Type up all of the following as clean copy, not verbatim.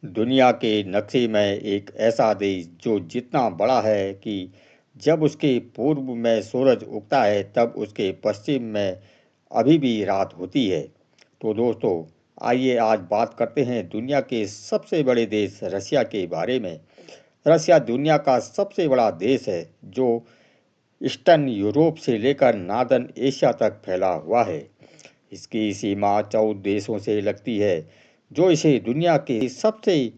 दुनिया के नक्शे में एक ऐसा देश जो जितना बड़ा है कि जब उसके पूर्व में सूरज उगता है तब उसके पश्चिम में अभी भी रात होती है। तो दोस्तों, आइए आज बात करते हैं दुनिया के सबसे बड़े देश रशिया के बारे में। रशिया दुनिया का सबसे बड़ा देश है जो ईस्टर्न यूरोप से लेकर नॉर्दर्न एशिया तक फैला हुआ है। इसकी सीमा 14 देशों से लगती है, जो इसे दुनिया के सबसे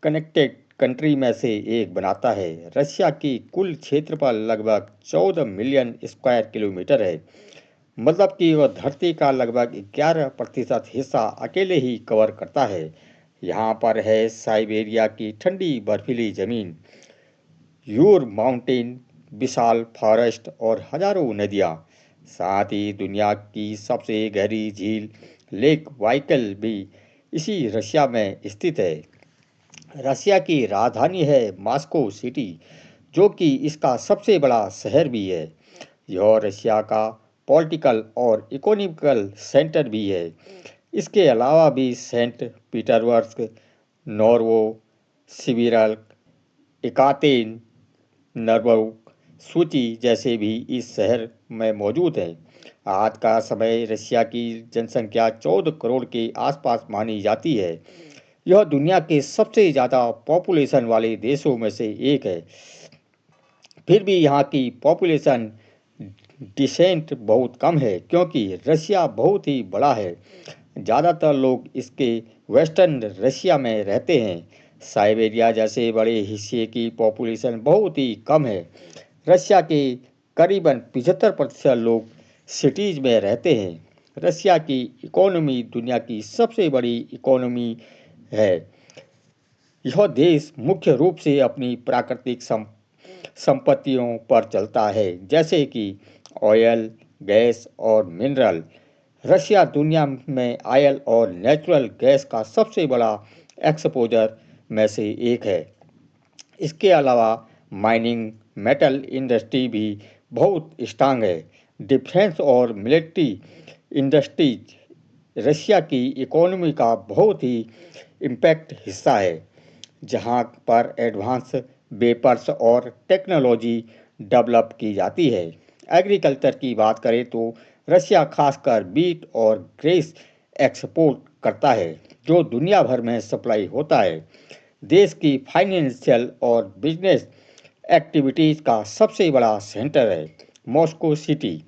कनेक्टेड कंट्री में से एक बनाता है। रशिया की कुल क्षेत्रफल लगभग 14 मिलियन स्क्वायर किलोमीटर है। मतलब कि वह धरती का लगभग 11% हिस्सा अकेले ही कवर करता है। यहाँ पर है साइबेरिया की ठंडी बर्फीली जमीन, यूर माउंटेन, विशाल फॉरेस्ट और हजारों नदियाँ। साथ ही दुनिया की सबसे गहरी झील लेक बाइकल भी इसी रशिया में स्थित है। रशिया की राजधानी है मॉस्को सिटी, जो कि इसका सबसे बड़ा शहर भी है। यह रशिया का पॉलिटिकल और इकोनॉमिकल सेंटर भी है। इसके अलावा भी सेंट पीटर्सबर्ग, नॉर्वो, सिबिरल, एकातेन, नर्बरुक, सूची जैसे भी इस शहर में मौजूद हैं। आज का समय रशिया की जनसंख्या 14 करोड़ के आसपास मानी जाती है। यह दुनिया के सबसे ज़्यादा पॉपुलेशन वाले देशों में से एक है। फिर भी यहाँ की पॉपुलेशन डिसेंट बहुत कम है, क्योंकि रशिया बहुत ही बड़ा है। ज़्यादातर लोग इसके वेस्टर्न रशिया में रहते हैं। साइबेरिया जैसे बड़े हिस्से की पॉपुलेशन बहुत ही कम है। रशिया के करीबन 75% लोग सिटीज में रहते हैं। रशिया की इकोनॉमी दुनिया की सबसे बड़ी इकोनॉमी है। यह देश मुख्य रूप से अपनी प्राकृतिक संपत्तियों पर चलता है, जैसे कि ऑयल, गैस और मिनरल। रशिया दुनिया में ऑयल और नेचुरल गैस का सबसे बड़ा एक्सपोजर में से एक है। इसके अलावा माइनिंग, मेटल इंडस्ट्री भी बहुत स्ट्रांग है। डिफेंस और मिलिट्री इंडस्ट्रीज रशिया की इकोनॉमी का बहुत ही इम्पैक्ट हिस्सा है, जहां पर एडवांस वेपर्स और टेक्नोलॉजी डेवलप की जाती है। एग्रीकल्चर की बात करें तो रशिया खासकर बीट और ग्रेस एक्सपोर्ट करता है, जो दुनिया भर में सप्लाई होता है। देश की फाइनेंशियल और बिजनेस एक्टिविटीज़ का सबसे बड़ा सेंटर है मॉस्को सिटी।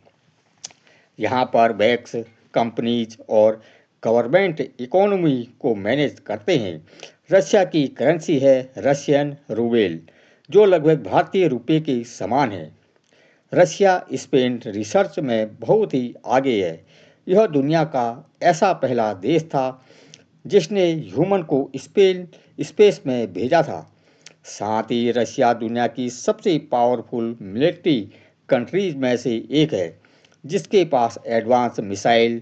यहाँ पर बैंक्स, कंपनीज और गवर्नमेंट इकोनॉमी को मैनेज करते हैं। रशिया की करेंसी है रशियन रूबेल, जो लगभग भारतीय रुपये के समान है। रशिया स्पेन रिसर्च में बहुत ही आगे है। यह दुनिया का ऐसा पहला देश था जिसने ह्यूमन को स्पेस में भेजा था। साथ ही रशिया दुनिया की सबसे पावरफुल मिलिट्री कंट्रीज में से एक है, जिसके पास advance missile,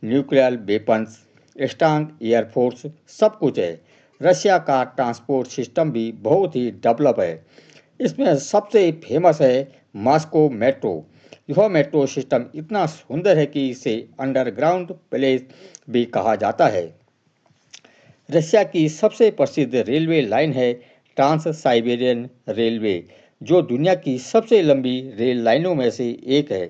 nuclear weapons, strong air force सब कुछ है। रशिया का ट्रांसपोर्ट सिस्टम भी बहुत ही डेवलप है। इसमें सबसे फेमस है मॉस्को मेट्रो। यह मेट्रो सिस्टम इतना सुंदर है कि इसे अंडरग्राउंड प्लेस भी कहा जाता है। रशिया की सबसे प्रसिद्ध रेलवे लाइन है ट्रांस साइबेरियन रेलवे, जो दुनिया की सबसे लंबी रेल लाइनों में से एक है।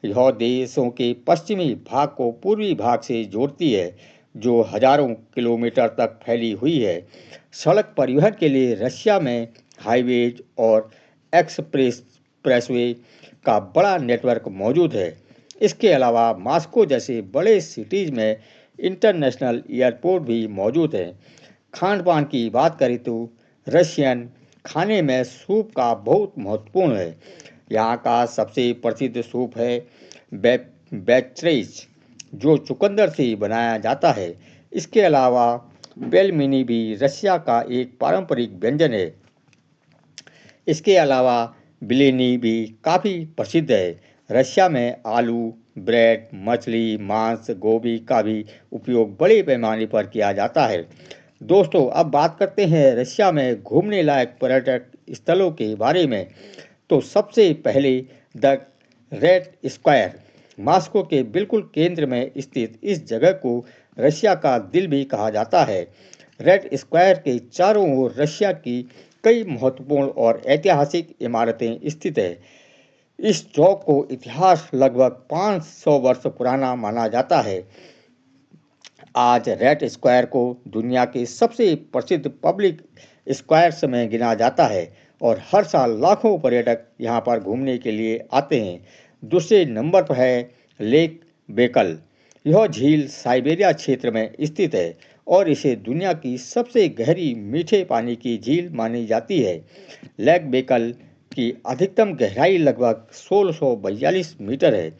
यह देशों के पश्चिमी भाग को पूर्वी भाग से जोड़ती है, जो हजारों किलोमीटर तक फैली हुई है। सड़क परिवहन के लिए रशिया में हाईवेज और एक्सप्रेसवे का बड़ा नेटवर्क मौजूद है। इसके अलावा मॉस्को जैसे बड़े सिटीज़ में इंटरनेशनल एयरपोर्ट भी मौजूद हैं। खान पान की बात करें तो रशियन खाने में सूप का बहुत महत्वपूर्ण है। यहाँ का सबसे प्रसिद्ध सूप है बैचरेज, जो चुकंदर से बनाया जाता है। इसके अलावा पेलमिनी भी रशिया का एक पारंपरिक व्यंजन है। इसके अलावा बिलिनी भी काफ़ी प्रसिद्ध है। रशिया में आलू, ब्रेड, मछली, मांस, गोभी का भी उपयोग बड़े पैमाने पर किया जाता है। दोस्तों, अब बात करते हैं रशिया में घूमने लायक पर्यटक स्थलों के बारे में। तो सबसे पहले द रेड स्क्वायर, मॉस्को के बिल्कुल केंद्र में स्थित इस जगह को रशिया का दिल भी कहा जाता है। रेड स्क्वायर के चारों ओर रशिया की कई महत्वपूर्ण और ऐतिहासिक इमारतें स्थित है। इस चौक को इतिहास लगभग 500 वर्ष पुराना माना जाता है। आज रेड स्क्वायर को दुनिया के सबसे प्रसिद्ध पब्लिक स्क्वायर्स में गिना जाता है और हर साल लाखों पर्यटक यहाँ पर घूमने के लिए आते हैं। दूसरे नंबर पर है लेक बेकल। यह झील साइबेरिया क्षेत्र में स्थित है और इसे दुनिया की सबसे गहरी मीठे पानी की झील मानी जाती है। लेक बेकल की अधिकतम गहराई लगभग 1642 मीटर है,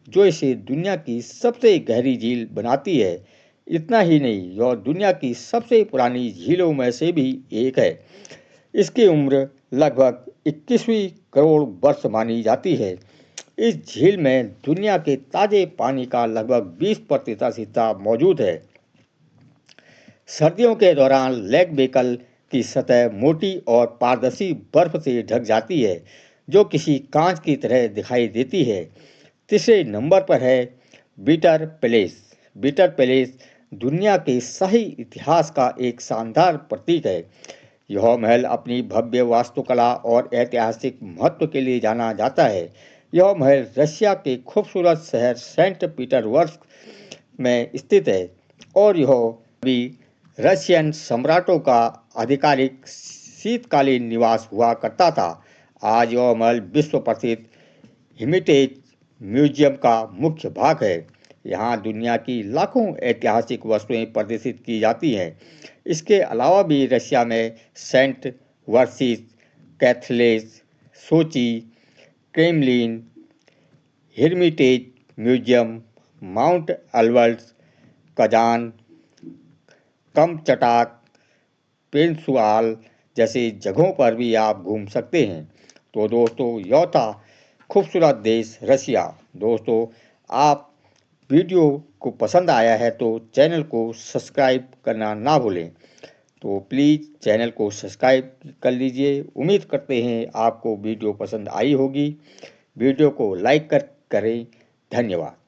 जो इसे दुनिया की सबसे गहरी झील बनाती है। इतना ही नहीं, यह दुनिया की सबसे पुरानी झीलों में से भी एक है। इसकी उम्र लगभग 21वीं करोड़ वर्ष मानी जाती है। इस झील में दुनिया के ताजे पानी का लगभग 20% हिस्सा मौजूद है। सर्दियों के दौरान लेक बेकल की सतह मोटी और पारदर्शी बर्फ से ढक जाती है, जो किसी कांच की तरह दिखाई देती है। तीसरे नंबर पर है बिटर पैलेस। बिटर पैलेस दुनिया के शाही इतिहास का एक शानदार प्रतीक है। यह महल अपनी भव्य वास्तुकला और ऐतिहासिक महत्व के लिए जाना जाता है। यह महल रशिया के खूबसूरत शहर सेंट पीटर्सबर्ग में स्थित है और यह भी रशियन सम्राटों का आधिकारिक शीतकालीन निवास हुआ करता था। आज यह महल विश्व प्रसिद्ध हेरिटेज म्यूजियम का मुख्य भाग है। यहाँ दुनिया की लाखों ऐतिहासिक वस्तुएं प्रदर्शित की जाती हैं। इसके अलावा भी रशिया में सेंट वर्सिस, कैथलेस, Sochi, Kremlin, heritage museum, mount Albert, Kazan, Kamchatka, peninsula जैसे जगहों पर भी आप घूम सकते हैं। तो दोस्तों, यह था खूबसूरत देश रशिया। दोस्तों, आप वीडियो को पसंद आया है तो चैनल को सब्सक्राइब करना ना भूलें। तो प्लीज़ चैनल को सब्सक्राइब कर लीजिए। उम्मीद करते हैं आपको वीडियो पसंद आई होगी। वीडियो को लाइक करें। धन्यवाद।